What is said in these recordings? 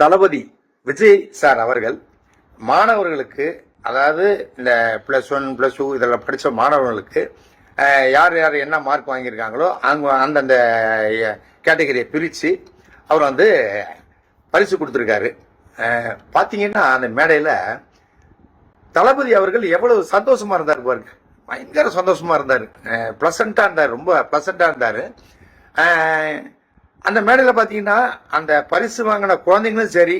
தளபதி Vijay sir அவர்கள் மாணவர்களுக்கு, அதாவது இந்த +1 +2 இதெல்லாம் படித்த மாணவர்களுக்கு யார் யார் என்ன மார்க் வாங்கியிருக்காங்களோ அந்தந்த கேட்டகரியை பிரித்து அவர் வந்து பரிசு கொடுத்துருக்காரு. பார்த்தீங்கன்னா அந்த மேடையில் தளபதி அவர்கள் எவ்வளவு சந்தோஷமா இருந்தார் பாருங்க. பயங்கர சந்தோஷமா இருந்தார், பிளசண்டா இருந்தார், ரொம்ப பிளசண்டா இருந்தார். அந்த மேடையில் பார்த்தீங்கன்னா அந்த பரிசு வாங்கின குழந்தைங்களும் சரி,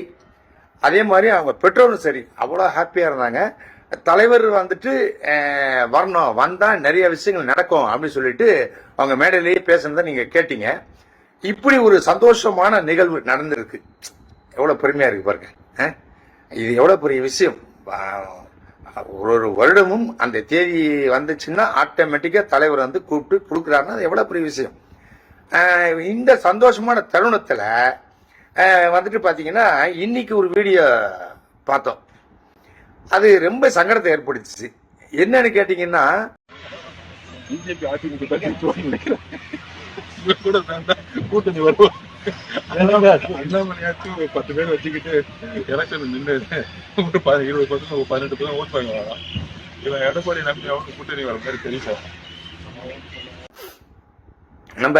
அதே மாதிரி அவங்க பெற்றோரும் சரி, அவ்வளோ ஹாப்பியாக இருந்தாங்க. தலைவர் வந்துட்டு வரணும், வந்தால் நிறைய விஷயங்கள் நடக்கும் அப்படின்னு சொல்லிட்டு அவங்க மேடையிலேயே பேசுனதை நீங்கள் கேட்டீங்க. இப்படி ஒரு சந்தோஷமான நிகழ்வு நடந்திருக்கு. எவ்வளோ பெருமையாக இருக்கு பாருங்க. இது எவ்வளோ பெரிய விஷயம். ஒரு வருடமும் அந்த தேதி வந்துச்சுன்னா ஆட்டோமேட்டிக்காக தலைவர் வந்து கூப்பிட்டு கொடுக்குறாருன்னா அது எவ்வளோ பெரிய விஷயம். இந்த சந்தோஷமான தருணத்தில் வந்துட்டு பார்த்தீங்கன்னா இன்னைக்கு ஒரு வீடியோ பார்த்தோம். அது ரொம்ப சங்கடத்தை ஏற்படுத்துச்சு. என்னன்னு கேட்டீங்கன்னா, பிஜேபி கூட கூட்டணி வருவோம், அண்ணாமலையாச்சும் 10 பேர் வச்சுக்கிட்டு எலெக்ஷன் நின்று 20% 18% ஓட் வாங்குவாங்க. இவன் எடப்பாடி நம்பி அவங்க கூட்டணி வர மாதிரி தெரியும். நம்ம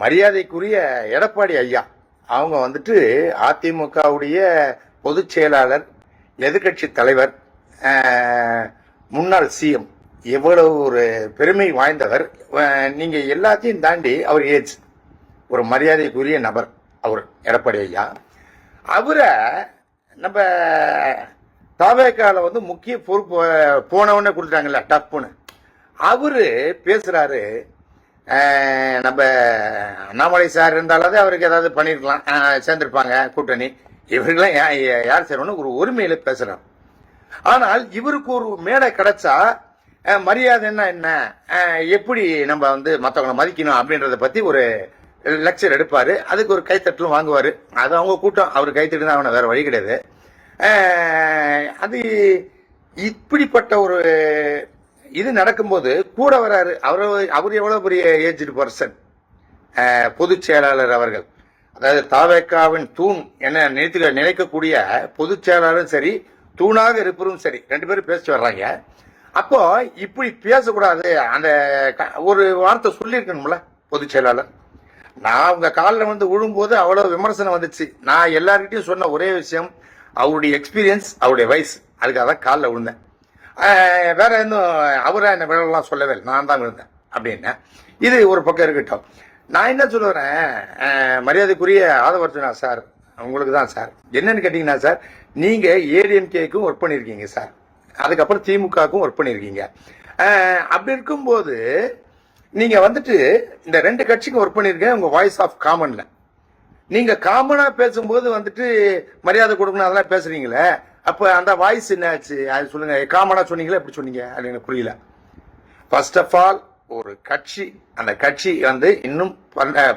மரியாதைக்குரிய எடப்பாடி ஐயா அவங்க வந்துட்டு அதிமுகவுடைய பொதுச் செயலாளர், எதிர்கட்சி தலைவர், முன்னாள் சிஎம், எவ்வளவு ஒரு பெருமை வாய்ந்தவர். நீங்க எல்லாத்தையும் தாண்டி அவர் ஏஜ் ஒரு மரியாதைக்குரிய நபர் அவர் எடப்பாடி ஐயா. அவரை நம்ம தவேகால வந்து முக்கிய பொறுப்பு போனவொன்னே கொடுத்துட்டாங்கல்ல டப்புன்னு. அவரு பேசுறாரு, நம்ம அண்ணாமலை சார் இருந்தாலும் அவருக்கு ஏதாவது பண்ணிருக்கலாம், சேர்ந்திருப்பாங்க கூட்டணி. இவர்கள்லாம் யார் சேரணும் ஒரு உரிமையில பேசுறாங்க. ஆனால் இவருக்கு ஒரு மேடை கிடைச்சா மரியாதைன்னா என்ன, எப்படி நம்ம வந்து மற்றவங்களை மதிக்கணும் அப்படின்றத பத்தி ஒரு லெக்சர் எடுப்பாரு. அதுக்கு ஒரு கைத்தட்டலும் வாங்குவாரு. அது அவங்க கூட்டம், அவர் கைத்தட்டு தான், அவனை வேற வழி கிடையாது. அது இப்படிப்பட்ட ஒரு இது நடக்கும்போது கூட வராரு. அவர் எவ்வளவு பெரிய ஏஜ்டு பர்சன், பொதுச் செயலாளர் அவர்கள். அதாவது தாவேக்காவின் தூண் என்ன நினைக்கக்கூடிய பொதுச் செயலாளரும் சரி, தூணாக இருப்பரும் சரி, 2 பேரும் பேசிட்டு வர்றாங்க. அப்போ இப்படி பேசக்கூடாது, அந்த ஒரு வார்த்தை சொல்லியிருக்கணும்ல பொதுச் செயலாளர். நான் உங்க காலில் வந்து விழும்போது அவ்வளவு விமர்சனம் வந்துச்சு. நான் எல்லார்கிட்டையும் சொன்ன ஒரே விஷயம் அவருடைய எக்ஸ்பீரியன்ஸ், அவருடைய வயசு, அதுக்காக தான் காலில் விழுந்தேன். வேற எதுவும் அவரை என்ன விழலாம் சொல்லவே இல்லை, நான் தான் விழுந்தேன் அப்படின்னு. இது ஒரு பக்கம் இருக்கட்டும். நான் என்ன சொல்லுறேன், மரியாதைக்குரிய ஆதவர்ஜுனா சார், உங்களுக்கு தான் சார். என்னன்னு கேட்டீங்கன்னா சார், நீங்க ஏடிஎம்கேக்கும் ஒர்க் பண்ணிருக்கீங்க சார், அதுக்கப்புறம் திமுகவுக்கும் ஒர்க் பண்ணிருக்கீங்க. அப்படி இருக்கும்போது நீங்க வந்துட்டு இந்த 2 கட்சிக்கும் ஒர்க் பண்ணிருக்கேன். உங்க வாய்ஸ் ஆஃப் காமன்ல நீங்க காமனா பேசும்போது வந்துட்டு மரியாதை கொடுக்கணும் அதெல்லாம் பேசுறீங்களே, அப்ப அந்த வாய்ஸ் என்ன ஆச்சு அது சொல்லுங்க. காமனா சொன்னீங்களா, எப்படி சொன்னீங்க அது எனக்கு புரியல. ஃபர்ஸ்ட் ஆஃப் ஆல் ஒரு கட்சி, அந்த கட்சி வந்து இன்னும்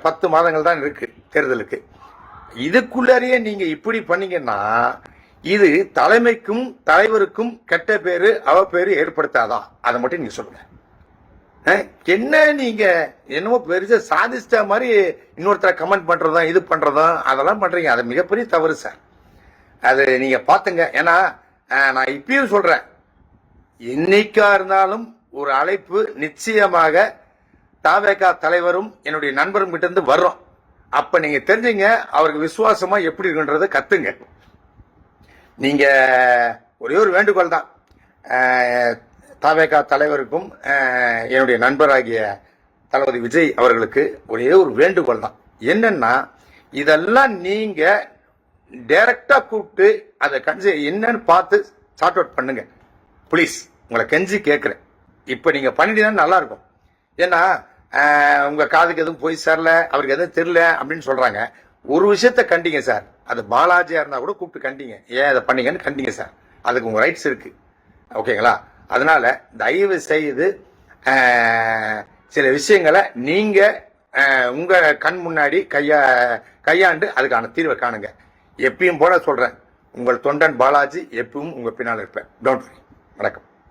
10 மாதங்கள் தான் இருக்கு தேர்தலுக்கு. இதுக்குள்ளேயே நீங்க இப்படி பண்ணீங்கன்னா இது தலைமைக்கும் தலைவருக்கும் கெட்ட பேரு அவ பேரு ஏற்படுத்தாதான், அதை மட்டும் நீங்க சொல்லுங்க. என்ன நீங்க என்னமோ பெருசா சாதிச்சிட்ட மாதிரி இன்னொருத்தர கமெண்ட் பண்றதும் இது பண்றதும் அதெல்லாம் பண்றீங்க. அது மிகப்பெரிய தவறு சார். அது நீங்க பாத்துங்க. ஏன்னா நான் இப்பயும் சொல்றேன், என்னைக்கா இருந்தாலும் ஒரு அழைப்பு நிச்சயமாக தாவேகா தலைவரும் என்னுடைய நண்பரும் கிட்ட இருந்து வர்றோம். அப்ப நீங்க தெரிஞ்சுங்க அவருக்கு விசுவாசமா எப்படி இருக்குன்றத கத்துங்க. நீங்க ஒரே ஒரு வேண்டுகோள் தான், தாவேகா தலைவருக்கும் என்னுடைய நண்பராகிய தளபதி விஜய் அவர்களுக்கு ஒரே ஒரு வேண்டுகோள் தான். என்னன்னா, இதெல்லாம் நீங்க டைரக்டா கூப்பிட்டு அதை என்னன்னு பார்த்து சார்ட் அவுட் பண்ணுங்க பிளீஸ். உங்களை கெஞ்சி கேட்கிறேன். இப்ப நீங்க பண்ணிட்டீங்கன்னா நல்லா இருக்கும். ஏன்னா உங்க காதுக்கு எதுவும் போய் சேரல, அவருக்கு எதுவும் தெரியல அப்படின்னு சொல்றாங்க. ஒரு விஷயத்த கண்டிங்க சார், அது பாலாஜியா இருந்தா கூட கூப்பிட்டு கண்டிங்க, ஏன் அதை பண்ணீங்கன்னு கண்டிங்க சார். அதுக்கு உங்க ரைட்ஸ் இருக்கு, ஓகேங்களா? அதனால தயவு செய்து சில விஷயங்களை நீங்க உங்க கண் முன்னாடி கையாண்டு அதுக்கான தீர்வை காணுங்க. எப்பயும் போல சொல்றேன், உங்கள் தொண்டன் பாலாஜி எப்பவும் உங்க பின்னால் இருப்பேன். Don't worry. வணக்கம்.